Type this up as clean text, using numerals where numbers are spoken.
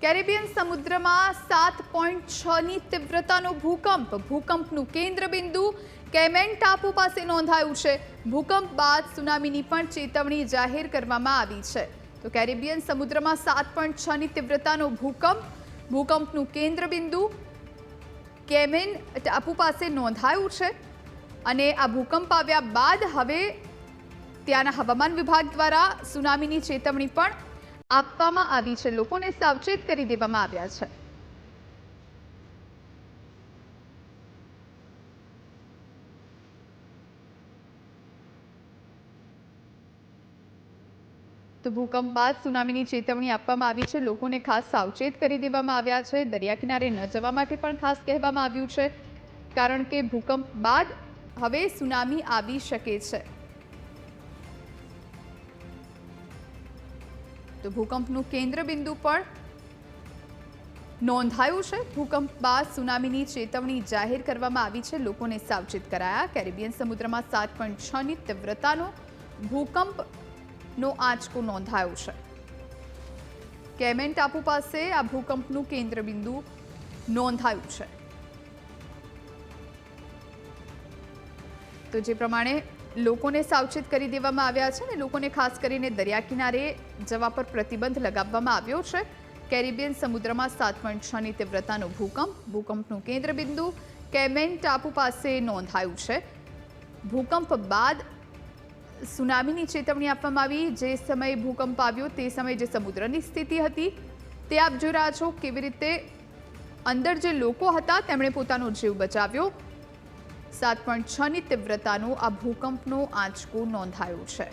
Caribbean સમુદ્રમાં 7.6ની તીવ્રતાનો ભૂકંપ. ભૂકંપનું કેન્દ્રબિંદુ કેમેન ટાપુ પાસે નોંધાયું છે. ભૂકંપ બાદ સુનામીની પણ ચેતવણી જાહેર કરવામાં આવી છે. તો કેરેબિયન સમુદ્રમાં 7.6ની તીવ્રતાનો ભૂકંપ. ભૂકંપનું કેન્દ્રબિંદુ કેમેન ટાપુ પાસે નોંધાયું છે અને આ ભૂકંપ આવ્યા બાદ હવે ત્યાંના હવામાન વિભાગ દ્વારા સુનામીની ચેતવણી પણ આપવામાં આવી છે. લોકોને સાવચેત કરી દેવામાં આવ્યા છે. તો ભૂકંપ બાદ સુનામીની ચેતવણી આપવામાં આવી છે. લોકોને ખાસ સાવચેત કરી દેવામાં આવ્યા છે. દરિયા કિનારે ન જવા માટે પણ ખાસ કહેવામાં આવ્યું છે, કારણ કે ભૂકંપ બાદ હવે સુનામી આવી શકે છે. તો ભૂકંપનું કેન્દ્રબિંદુ પણ નોંધાયું છે. ભૂકંપ બાદ સુનામીની ચેતવણી જાહેર કરવામાં આવી છે. લોકોને સાવચેત કરાયા. કેરેબિયન સમુદ્રમાં 7.6ની તીવ્રતાનો ભૂકંપનો આંચકો નોંધાયો છે. કેમેન ટાપુ પાસે આ ભૂકંપનું કેન્દ્રબિંદુ નોંધાયું છે. તો જે પ્રમાણે લોકોને સાવચેત કરી દેવામાં આવ્યા છે અને લોકોને ખાસ કરીને દરિયા કિનારે જવા પર પ્રતિબંધ લગાવવામાં આવ્યો છે. કેરેબિયન સમુદ્રમાં 7.6ની તીવ્રતાનો ભૂકંપ. ભૂકંપનું કેન્દ્રબિંદુ કેમેન ટાપુ પાસે નોંધાયું છે. ભૂકંપ બાદ સુનામીની ચેતવણી આપવામાં આવી. જે સમયે ભૂકંપ આવ્યો તે સમયે જે સમુદ્રની સ્થિતિ હતી તે આપ જોઈ રહ્યા છો. કેવી રીતે અંદર જે લોકો હતા તેમણે પોતાનો જીવ બચાવ્યો. 7.6ની તીવ્રતાનો આ ભૂકંપનો આંચકો નોંધાયો છે.